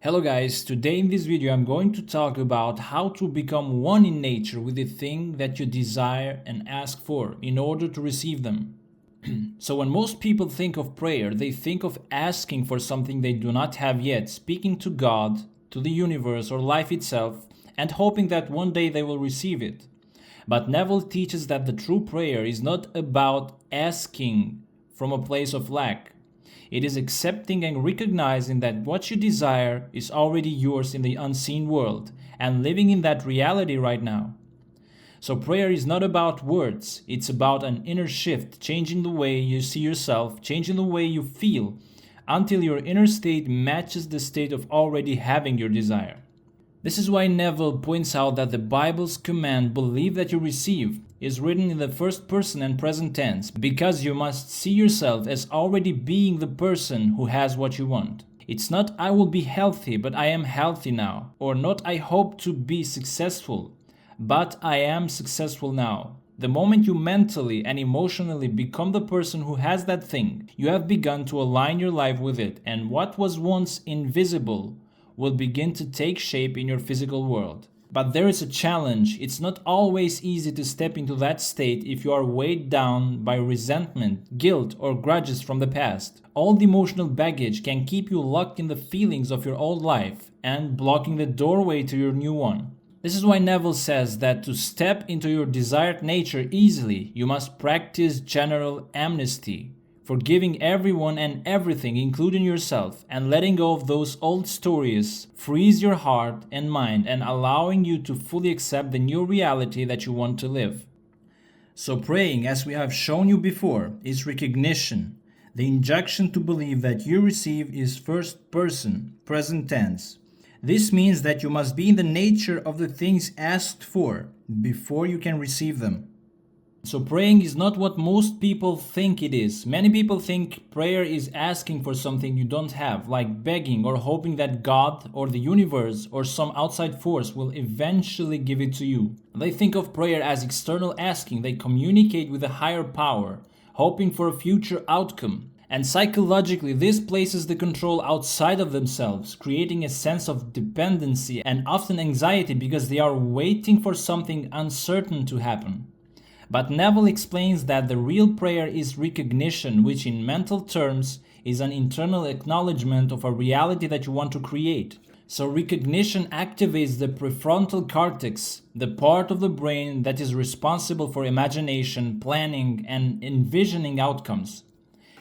Hello guys, today in this video I'm going to talk about how to become one in nature with the thing that you desire and ask for in order to receive them. So when most people think of prayer, they think of asking for something they do not have yet, speaking to God, to the universe or life itself, and hoping that one day they will receive it. But Neville teaches that the true prayer is not about asking from a place of lack. It is accepting and recognizing that what you desire is already yours in the unseen world and living in that reality right now. So prayer is not about words, it's about an inner shift, changing the way you see yourself, changing the way you feel, until your inner state matches the state of already having your desire. This is why Neville points out that the Bible's command, believe that you receive, is written in the first person and present tense, because you must see yourself as already being the person who has what you want. It's not I will be healthy, but I am healthy now, or not I hope to be successful, but I am successful now. The moment you mentally and emotionally become the person who has that thing, you have begun to align your life with it, and what was once invisible will begin to take shape in your physical world. But there is a challenge. It's not always easy to step into that state if you are weighed down by resentment, guilt, or grudges from the past. All the emotional baggage can keep you locked in the feelings of your old life and blocking the doorway to your new one. This is why Neville says that to step into your desired nature easily, you must practice general amnesty, forgiving everyone and everything, including yourself, and letting go of those old stories frees your heart and mind and allowing you to fully accept the new reality that you want to live. So praying, as we have shown you before, is recognition. The injunction to believe that you receive is first person, present tense. This means that you must be in the nature of the things asked for before you can receive them. So praying is not what most people think it is. Many people think prayer is asking for something you don't have, like begging or hoping that God or the universe or some outside force will eventually give it to you. They think of prayer as external asking. They communicate with a higher power, hoping for a future outcome. And psychologically, this places the control outside of themselves, creating a sense of dependency and often anxiety because they are waiting for something uncertain to happen. But Neville explains that the real prayer is recognition, which in mental terms is an internal acknowledgement of a reality that you want to create. So recognition activates the prefrontal cortex, the part of the brain that is responsible for imagination, planning, and envisioning outcomes.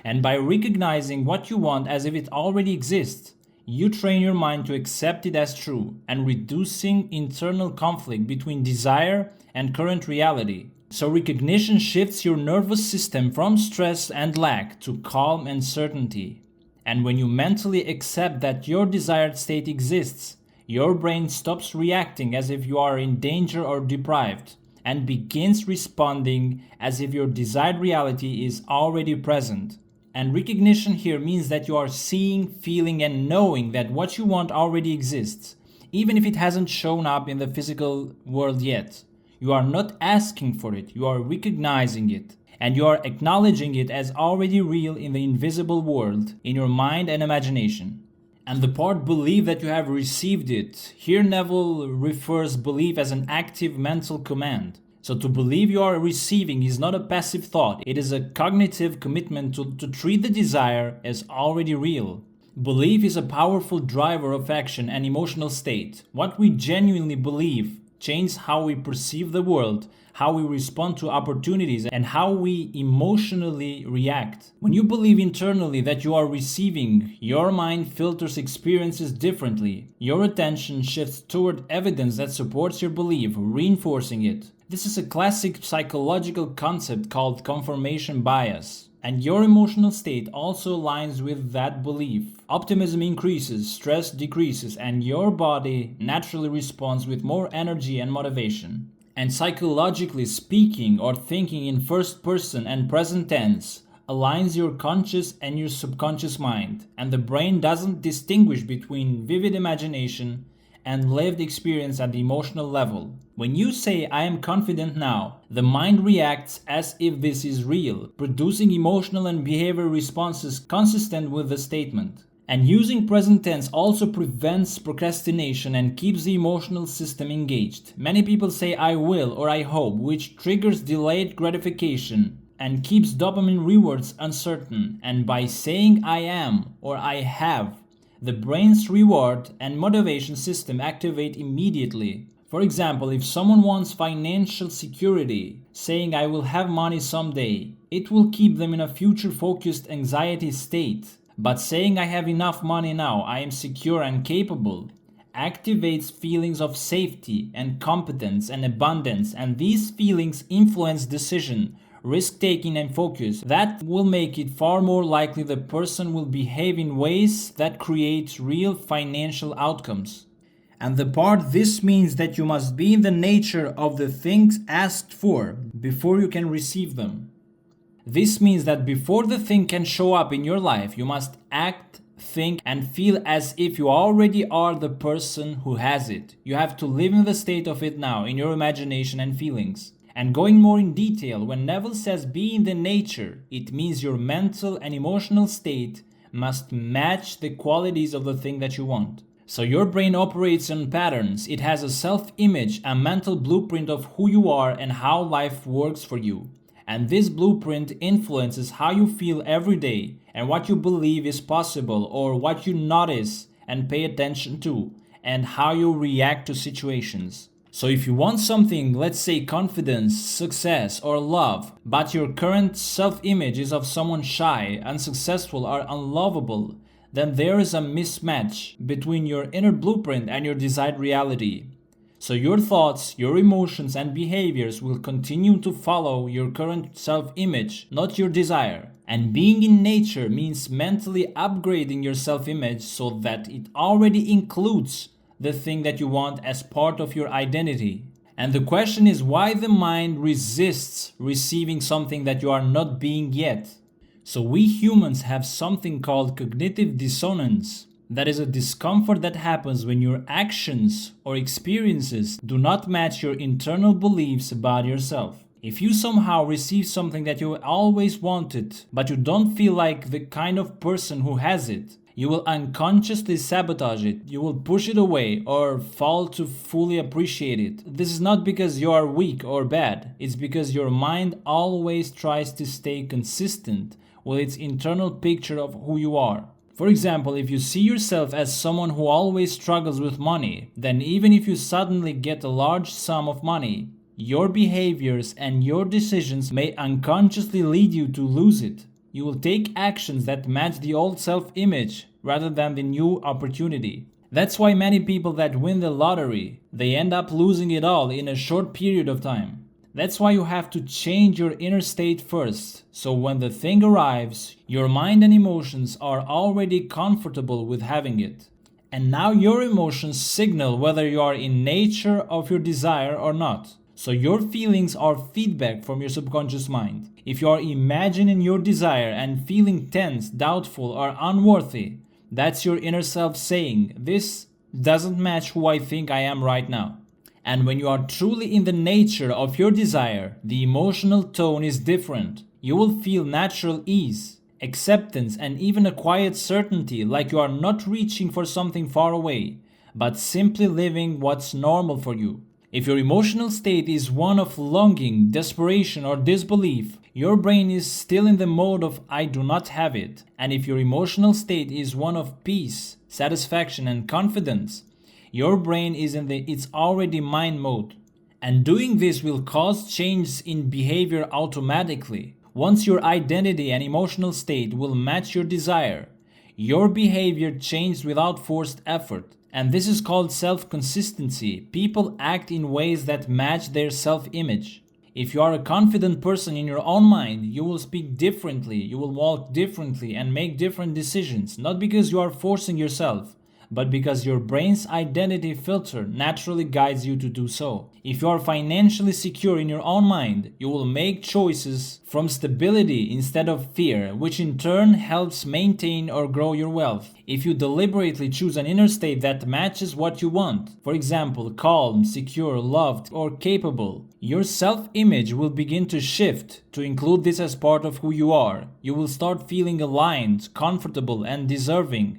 And by recognizing what you want as if it already exists, you train your mind to accept it as true and reducing internal conflict between desire and current reality. So recognition shifts your nervous system from stress and lack to calm and certainty. And when you mentally accept that your desired state exists, your brain stops reacting as if you are in danger or deprived and begins responding as if your desired reality is already present. And recognition here means that you are seeing, feeling, and knowing that what you want already exists, even if it hasn't shown up in the physical world yet. You are not asking for it, you are recognizing it, and you are acknowledging it as already real in the invisible world, in your mind and imagination. And the part believe that you have received it, here Neville refers belief as an active mental command. So to believe you are receiving is not a passive thought, it is a cognitive commitment to treat the desire as already real. Belief is a powerful driver of action and emotional state. What we genuinely believe changes how we perceive the world, how we respond to opportunities, and how we emotionally react. When you believe internally that you are receiving, your mind filters experiences differently. Your attention shifts toward evidence that supports your belief, reinforcing it. This is a classic psychological concept called confirmation bias. And your emotional state also aligns with that belief. Optimism increases, stress decreases, and your body naturally responds with more energy and motivation. And psychologically speaking, or thinking in first person and present tense, aligns your conscious and your subconscious mind, and the brain doesn't distinguish between vivid imagination and lived experience at the emotional level. When you say, I am confident now, the mind reacts as if this is real, producing emotional and behavioral responses consistent with the statement. And using present tense also prevents procrastination and keeps the emotional system engaged. Many people say I will or I hope, which triggers delayed gratification and keeps dopamine rewards uncertain. And by saying I am or I have, the brain's reward and motivation system activate immediately. For example, if someone wants financial security, saying I will have money someday, it will keep them in a future-focused anxiety state. But saying I have enough money now, I am secure and capable, activates feelings of safety and competence and abundance, and these feelings influence decision, risk-taking and focus. That will make it far more likely the person will behave in ways that create real financial outcomes. And the part this means that you must be in the nature of the things asked for before you can receive them. This means that before the thing can show up in your life, you must act, think, and feel as if you already are the person who has it. You have to live in the state of it now, in your imagination and feelings. And going more in detail, when Neville says be in the nature, it means your mental and emotional state must match the qualities of the thing that you want. So your brain operates on patterns. It has a self-image, a mental blueprint of who you are and how life works for you. And this blueprint influences how you feel every day and what you believe is possible or what you notice and pay attention to and how you react to situations. So if you want something, let's say confidence, success or love, but your current self-image is of someone shy, unsuccessful or unlovable, then there is a mismatch between your inner blueprint and your desired reality. So your thoughts, your emotions and behaviors will continue to follow your current self-image, not your desire. And being in nature means mentally upgrading your self-image so that it already includes the thing that you want as part of your identity. And the question is why the mind resists receiving something that you are not being yet. So we humans have something called cognitive dissonance. That is a discomfort that happens when your actions or experiences do not match your internal beliefs about yourself. If you somehow receive something that you always wanted, but you don't feel like the kind of person who has it, you will unconsciously sabotage it, you will push it away or fail to fully appreciate it. This is not because you are weak or bad, it's because your mind always tries to stay consistent with its internal picture of who you are. For example, if you see yourself as someone who always struggles with money, then even if you suddenly get a large sum of money, your behaviors and your decisions may unconsciously lead you to lose it. You will take actions that match the old self-image rather than the new opportunity. That's why many people that win the lottery, they end up losing it all in a short period of time. That's why you have to change your inner state first, so when the thing arrives, your mind and emotions are already comfortable with having it. And now your emotions signal whether you are in nature of your desire or not. So your feelings are feedback from your subconscious mind. If you are imagining your desire and feeling tense, doubtful or unworthy, that's your inner self saying, this doesn't match who I think I am right now. And when you are truly in the nature of your desire, the emotional tone is different. You will feel natural ease, acceptance, and even a quiet certainty, like you are not reaching for something far away, but simply living what's normal for you. If your emotional state is one of longing, desperation, or disbelief, your brain is still in the mode of I do not have it. And if your emotional state is one of peace, satisfaction, and confidence, your brain is in the it's already mine mode. And doing this will cause changes in behavior automatically. Once your identity and emotional state will match your desire, your behavior changes without forced effort. And this is called self-consistency. People act in ways that match their self-image. If you are a confident person in your own mind, you will speak differently, you will walk differently and make different decisions, not because you are forcing yourself, but because your brain's identity filter naturally guides you to do so. If you are financially secure in your own mind, you will make choices from stability instead of fear, which in turn helps maintain or grow your wealth. If you deliberately choose an inner state that matches what you want, for example, calm, secure, loved, or capable, your self-image will begin to shift to include this as part of who you are. You will start feeling aligned, comfortable, and deserving.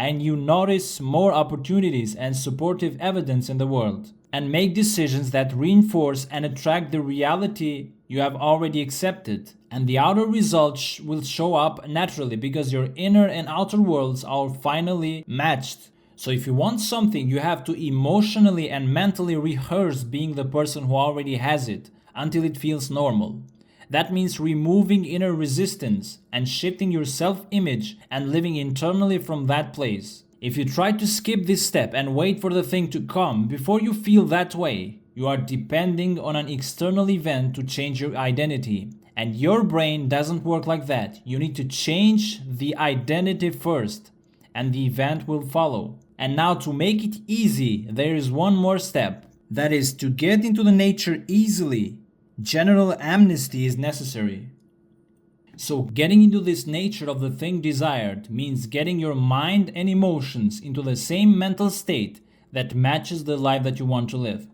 and you notice more opportunities and supportive evidence in the world, and make decisions that reinforce and attract the reality you have already accepted. And the outer results will show up naturally because your inner and outer worlds are finally matched. So if you want something, you have to emotionally and mentally rehearse being the person who already has it until it feels normal. That means removing inner resistance and shifting your self-image and living internally from that place. If you try to skip this step and wait for the thing to come before you feel that way, you are depending on an external event to change your identity. And your brain doesn't work like that. You need to change the identity first, and the event will follow. And now, to make it easy, there is one more step. That is, to get into the nature easily, general amnesty is necessary. So getting into this nature of the thing desired means getting your mind and emotions into the same mental state that matches the life that you want to live.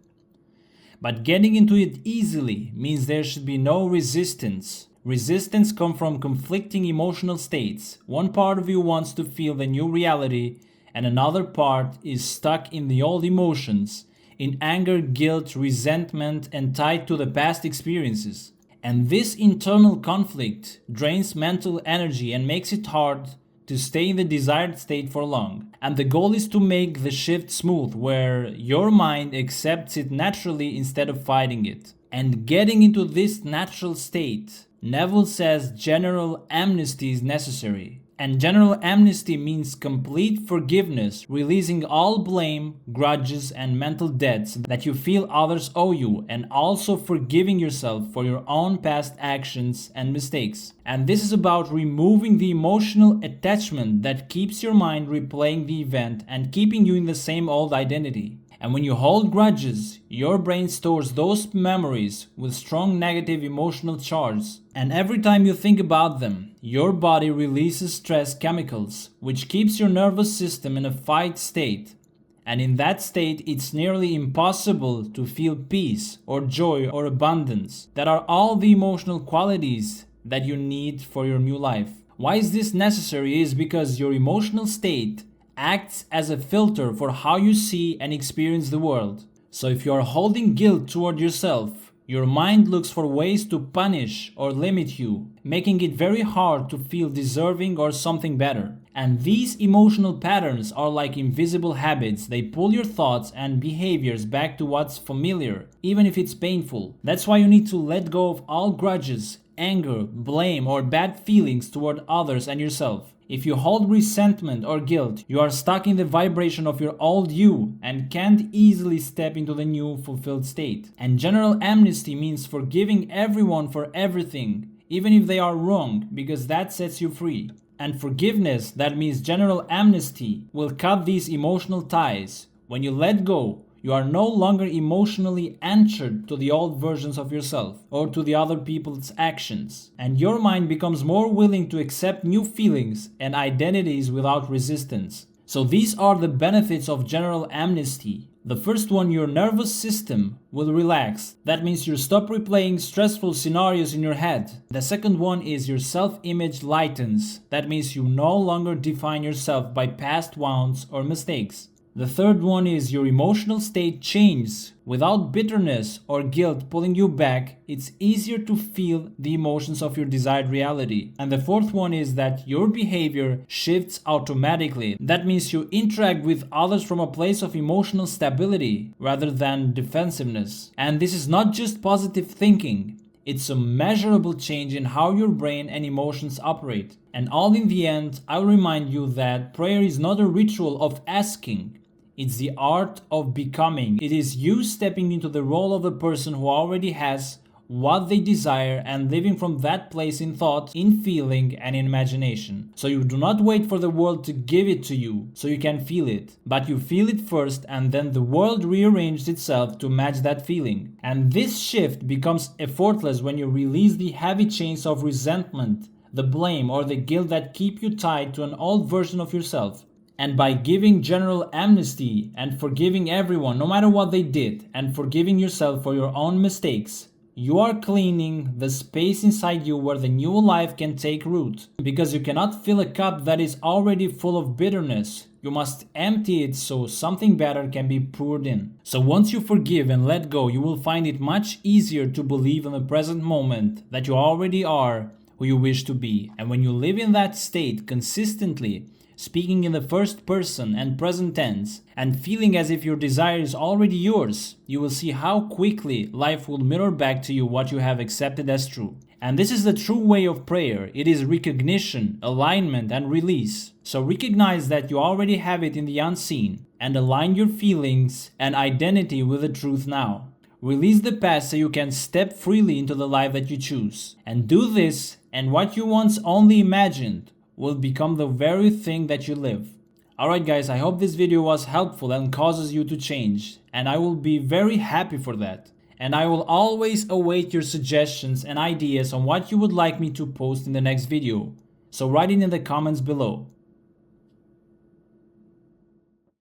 But getting into it easily means there should be no resistance. Resistance comes from conflicting emotional states. One part of you wants to feel the new reality, and another part is stuck in the old emotions, in anger, guilt, resentment, and tied to the past experiences. And this internal conflict drains mental energy and makes it hard to stay in the desired state for long. And the goal is to make the shift smooth, where your mind accepts it naturally instead of fighting it. And getting into this natural state, Neville says general amnesty is necessary. And general amnesty means complete forgiveness, releasing all blame, grudges, and mental debts that you feel others owe you, and also forgiving yourself for your own past actions and mistakes. And this is about removing the emotional attachment that keeps your mind replaying the event and keeping you in the same old identity. And when you hold grudges, your brain stores those memories with strong negative emotional charge. And every time you think about them, your body releases stress chemicals, which keeps your nervous system in a fight state. And in that state, it's nearly impossible to feel peace or joy or abundance. That are all the emotional qualities that you need for your new life. Why is this necessary? Is because your emotional state acts as a filter for how you see and experience the world. So if you are holding guilt toward yourself, your mind looks for ways to punish or limit you, making it very hard to feel deserving or something better. And these emotional patterns are like invisible habits. They pull your thoughts and behaviors back to what's familiar, even if it's painful. That's why you need to let go of all grudges, anger, blame, or bad feelings toward others and yourself. If you hold resentment or guilt, you are stuck in the vibration of your old you and can't easily step into the new fulfilled state. And general amnesty means forgiving everyone for everything, even if they are wrong, because that sets you free. And forgiveness, that means general amnesty, will cut these emotional ties. When you let go, you are no longer emotionally anchored to the old versions of yourself or to the other people's actions. And your mind becomes more willing to accept new feelings and identities without resistance. So these are the benefits of general amnesty. The first one, your nervous system will relax. That means you stop replaying stressful scenarios in your head. The second one is your self-image lightens. That means you no longer define yourself by past wounds or mistakes. The third one is your emotional state changes. Without bitterness or guilt pulling you back, it's easier to feel the emotions of your desired reality. And the fourth one is that your behavior shifts automatically. That means you interact with others from a place of emotional stability rather than defensiveness. And this is not just positive thinking. It's a measurable change in how your brain and emotions operate. And all in the end, I'll remind you that prayer is not a ritual of asking. It's the art of becoming. It is you stepping into the role of the person who already has what they desire and living from that place in thought, in feeling, and in imagination. So you do not wait for the world to give it to you so you can feel it, but you feel it first and then the world rearranges itself to match that feeling. And this shift becomes effortless when you release the heavy chains of resentment, the blame, or the guilt that keep you tied to an old version of yourself. And by giving general amnesty and forgiving everyone no matter what they did and forgiving yourself for your own mistakes, you are cleaning the space inside you where the new life can take root. Because you cannot fill a cup that is already full of bitterness. You must empty it so something better can be poured in. So once you forgive and let go, you will find it much easier to believe in the present moment that you already are who you wish to be. And when you live in that state consistently, speaking in the first person and present tense, and feeling as if your desire is already yours, you will see how quickly life will mirror back to you what you have accepted as true. And this is the true way of prayer. It is recognition, alignment, and release. So recognize that you already have it in the unseen, and align your feelings and identity with the truth now. Release the past so you can step freely into the life that you choose. And do this, and what you once only imagined will become the very thing that you live. Alright guys, I hope this video was helpful and causes you to change, and I will be very happy for that. And I will always await your suggestions and ideas on what you would like me to post in the next video. So write it in the comments below.